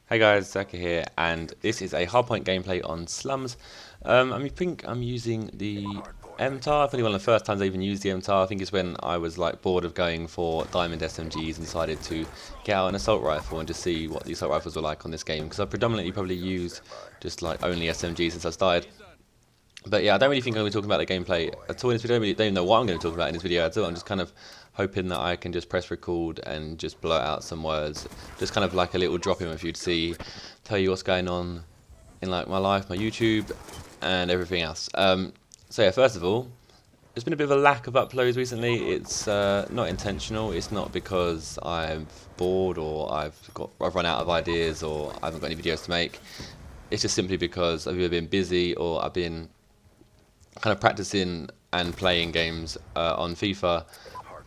Hey guys, Zerkaa here, and this is a hardpoint gameplay on slums. I think I'm using the MTAR. I think one of the first times I even used the MTAR, I think it's when I was like bored of going for diamond SMGs and decided to get out an assault rifle and just see what the assault rifles were like on this game. Because I predominantly probably used just like only SMGs since I started. But yeah, I don't really think I'm going to be talking about the gameplay at all in this video. I don't even know what I'm going to talk about in this video at all. I'm just kind of hoping that I can just press record and just blurt out some words. Just kind of like a little drop in with you to tell you what's going on in like my life, my YouTube, and everything else. So yeah, first of all, there's been a bit of a lack of uploads recently. It's not intentional. It's not because I'm bored or I've run out of ideas or I haven't got any videos to make. It's just simply because I've either been busy or I've been kind of practicing and playing games on FIFA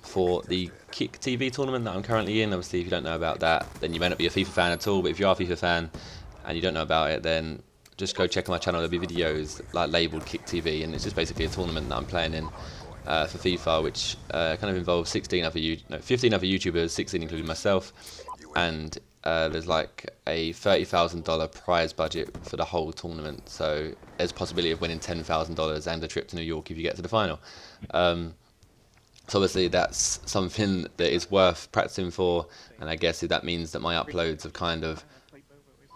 for the Kick TV tournament that I'm currently in. Obviously, if you don't know about that, then you may not be a FIFA fan at all. But if you are a FIFA fan and you don't know about it, then just go check on my channel. There'll be videos like labelled Kick TV, and it's just basically a tournament that I'm playing in for FIFA, which kind of involves 15 other YouTubers, 16 including myself, and there's like a $30,000 prize budget for the whole tournament, so there's a possibility of winning $10,000 and a trip to New York if you get to the final. So obviously that's something that is worth practicing for, and I guess that means that my uploads have kind of,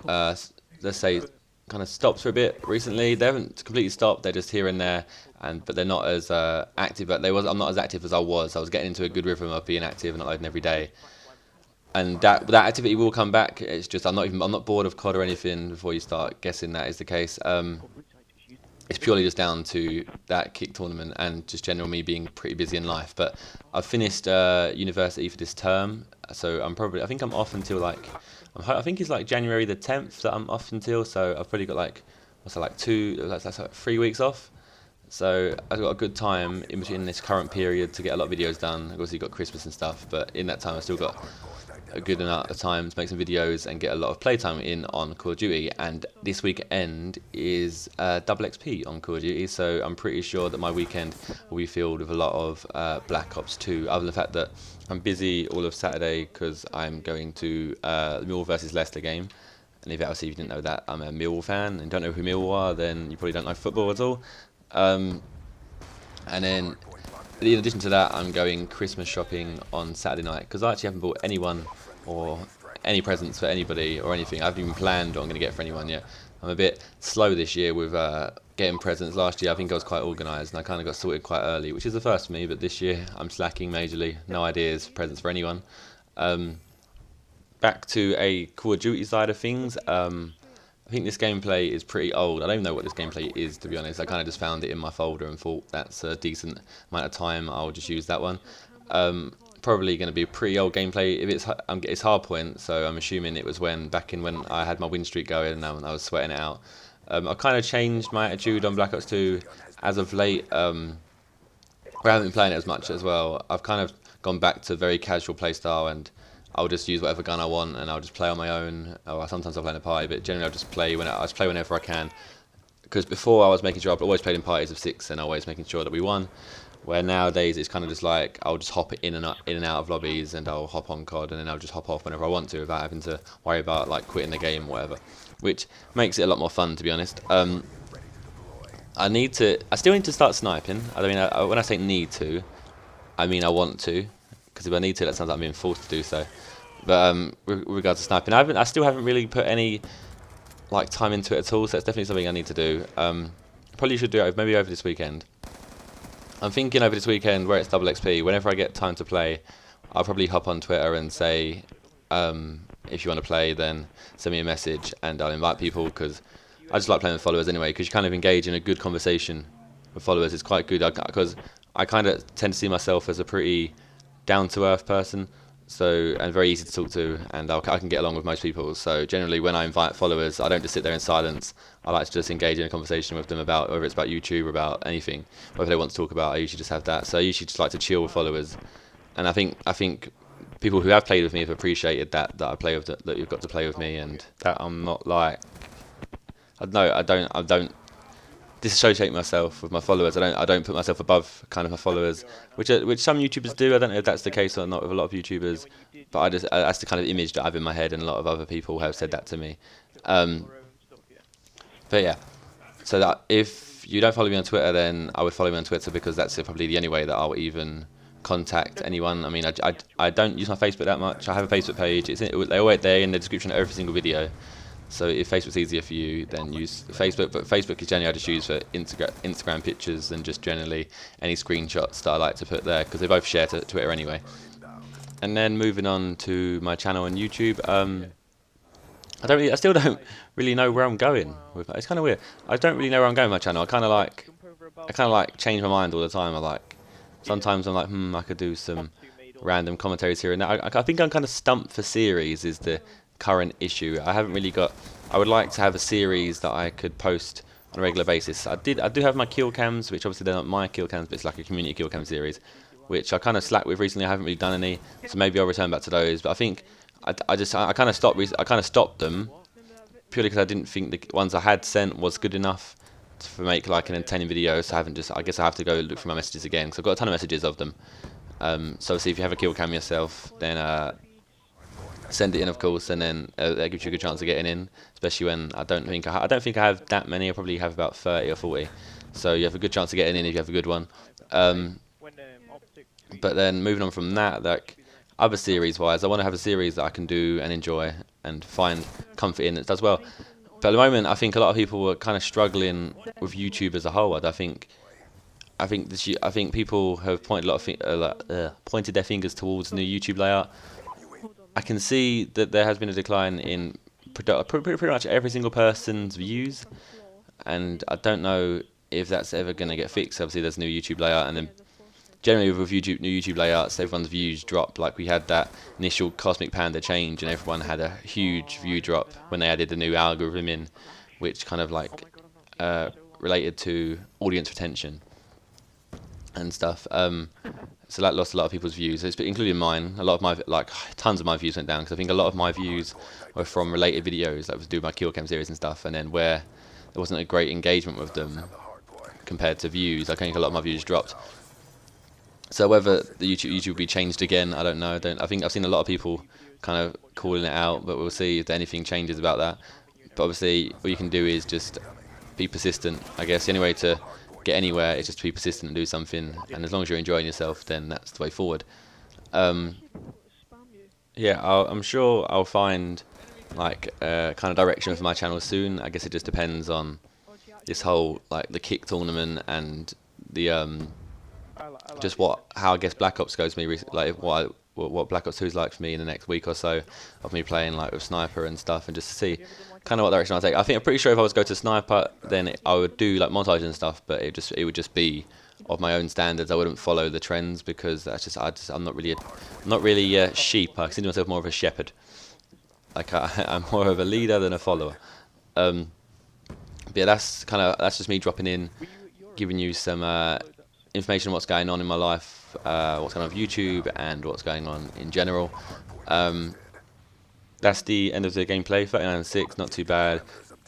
let's say, kind of stopped for a bit recently. They haven't completely stopped, they're just here and there, but they're not as active. But I'm not as active as I was. I was getting into a good rhythm of being active and uploading every day. And that activity will come back. It's just I'm not bored of COD or anything. Before you start guessing that is the case, it's purely just down to that Kick tournament and just general me being pretty busy in life. But I've finished university for this term, so I think I'm off until like I think it's like January the 10th that I'm off until. So I've probably got like that's like 3 weeks off. So I've got a good time in between this current period to get a lot of videos done. Obviously got Christmas and stuff, but in that time I've still got a good amount of time to make some videos and get a lot of playtime in on Call of Duty. And this weekend is double XP on Call of Duty, so I'm pretty sure that my weekend will be filled with a lot of Black Ops 2, other than the fact that I'm busy all of Saturday because I'm going to the Millwall versus Leicester game. And if you didn't know that, I'm a Millwall fan and don't know who Millwall are, then you probably don't know football at all. And then in addition to that, I'm going Christmas shopping on Saturday night because I actually haven't bought anyone or any presents for anybody or anything. I haven't even planned what I'm going to get for anyone yet. I'm a bit slow this year with getting presents. Last year I think I was quite organised and I kind of got sorted quite early, which is the first for me, but this year I'm slacking majorly. No ideas for presents for anyone. Back to a Call of Duty side of things. I think this gameplay is pretty old. I don't even know what this gameplay is, to be honest. I kind of just found it in my folder and thought that's a decent amount of time. I'll just use that one. Probably going to be a pretty old gameplay. If it's hardpoint, so I'm assuming it was back when I had my win streak going and I was sweating it out. I kind of changed my attitude on Black Ops 2 as of late. I haven't been playing it as much as well. I've kind of gone back to very casual playstyle, and I'll just use whatever gun I want and I'll just play on my own. Or sometimes I'll play in a party, but generally I'll just play whenever I can. Because before I was making sure I always played in parties of 6 and always making sure that we won. Where nowadays it's kind of just like I'll just hop in and out of lobbies and I'll hop on COD and then I'll just hop off whenever I want to without having to worry about like quitting the game or whatever. Which makes it a lot more fun, to be honest. I still need to start sniping. I mean, when I say need to, I mean I want to. Because if I need to, that sounds like I'm being forced to do so. But with regards to sniping, I still haven't really put any like time into it at all. So it's definitely something I need to do. Probably should do it maybe over this weekend. I'm thinking over this weekend where it's double XP. Whenever I get time to play, I'll probably hop on Twitter and say, if you want to play, then send me a message and I'll invite people. Because I just like playing with followers anyway. Because you kind of engage in a good conversation with followers. It's quite good because I kind of tend to see myself as a pretty down-to-earth person, and very easy to talk to, and I can get along with most people. So generally when I invite followers, I don't just sit there in silence. I like to just engage in a conversation with them about whether it's about YouTube or about anything, whatever they want to talk about. I usually just have that. So I usually just like to chill with followers, and I think people who have played with me have appreciated that I play with that you've got to play with me, and that I'm not like I don't disassociate myself with my followers. I don't put myself above kind of my followers, which some YouTubers do. I don't know if that's the case or not with a lot of YouTubers, but that's the kind of image that I have in my head, and a lot of other people have said that to me. But yeah, so that if you don't follow me on Twitter, then I would follow me on Twitter, because that's probably the only way that I'll even contact anyone. I mean, I don't use my Facebook that much. I have a Facebook page. They're always there in the description of every single video. So if Facebook's easier for you, then use Facebook. But Facebook is generally I just use for Instagram pictures and just generally any screenshots that I like to put there, because they both share to Twitter anyway. And then moving on to my channel on YouTube, I still don't really know where I'm going with it. It's kind of weird. I don't really know where I'm going with my channel. I kind of like change my mind all the time. Sometimes I'm like, I could do some random commentaries here and there. I think I'm kind of stumped for series is the current issue. I haven't really got. I would like to have a series that I could post on a regular basis. I do have my kill cams, which obviously they're not my kill cams, but it's like a community kill cam series, which I kind of slacked with recently. I haven't really done any, so maybe I'll return back to those. But I think I kind of stopped them purely because I didn't think the ones I had sent was good enough to make like an entertaining video. So I guess I have to go look through my messages again, because I've got a ton of messages of them. So see if you have a kill cam yourself, then send it in, of course, and then that gives you a good chance of getting in. Especially when I don't think I have that many. I probably have about 30 or 40. So you have a good chance of getting in if you have a good one. But then moving on from that, like other series wise, I want to have a series that I can do and enjoy and find comfort in as well. But at the moment, I think a lot of people are kind of struggling with YouTube as a whole. I think people have pointed their fingers towards the new YouTube layout. I can see that there has been a decline in pretty much every single person's views, and I don't know if that's ever going to get fixed. Obviously, there's a new YouTube layout, and then generally with new YouTube layouts, everyone's views drop. Like we had that initial Cosmic Panda change, and everyone had a huge view drop when they added the new algorithm in, which kind of like related to audience retention and stuff. So that lost a lot of people's views, including mine. A lot of my tons of my views went down, because I think a lot of my views were from related videos that was doing my kill cam series and stuff, and then where there wasn't a great engagement with them compared to views, I think a lot of my views dropped. So whether the YouTube will be changed again, I don't know. I think I've seen a lot of people kind of calling it out, but we'll see if anything changes about that. But obviously, what you can do is just be persistent. I guess the only way to get anywhere is just to be persistent and do something. And as long as you're enjoying yourself, then that's the way forward. Yeah, I'm sure I'll find like kind of direction for my channel soon. I guess it just depends on this whole like the kick tournament and the just how I guess Black Ops goes for me, like what Black Ops 2 is like for me in the next week or so, of me playing like with Sniper and stuff, and just to see kind of what direction I'll take. I'm pretty sure if I was to go to Sniper, then I would do like montage and stuff, but it would just be of my own standards. I wouldn't follow the trends, because I'm not really a sheep. I consider myself more of a shepherd. Like I'm more of a leader than a follower. But yeah, that's just me dropping in, giving you some information on what's going on in my life, what's going on with YouTube, and what's going on in general. That's the end of the gameplay. 39-6, not too bad.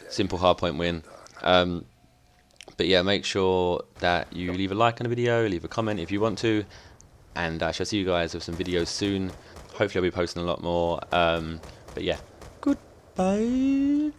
Simple hardpoint win. But yeah, make sure that you leave a like on the video, leave a comment if you want to, and I shall see you guys with some videos soon. Hopefully I'll be posting a lot more. But yeah, goodbye.